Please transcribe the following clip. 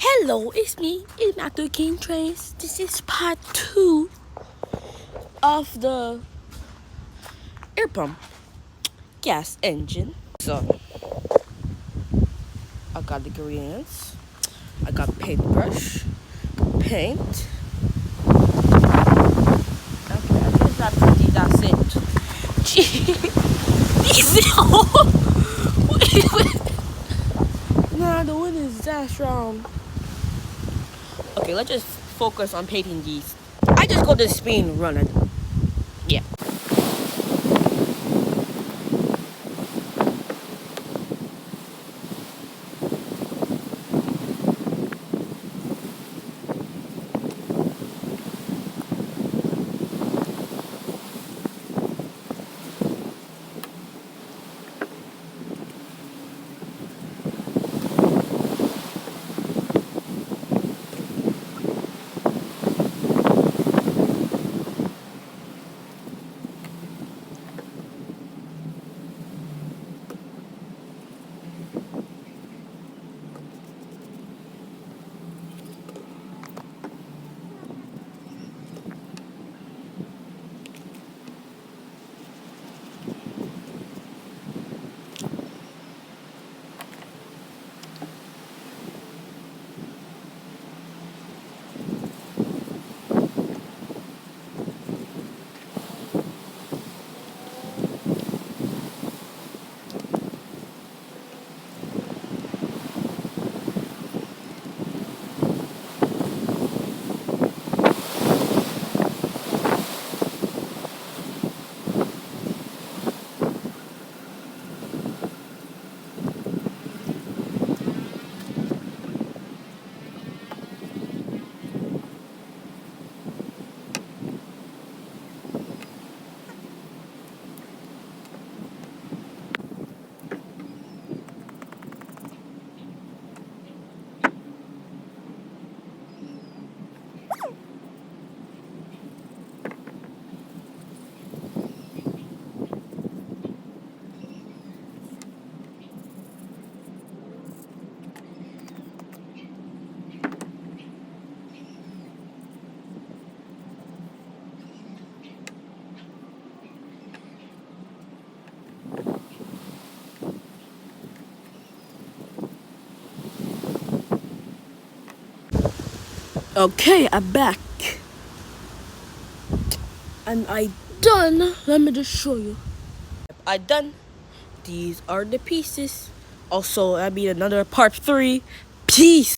Hello, it's me. It's Matthew King Trains. This is part 2 of the air pump gas engine. So, I got the ingredients. I got paintbrush, paint. Okay, I guess that's it. Easy. Nah, the wind is that strong. Okay, let's just focus on painting these. I just go to Spain running. Yeah. Okay, I'm back. And I done. Let me just show you. I done. These are the pieces. Also, I mean another part 3. Peace.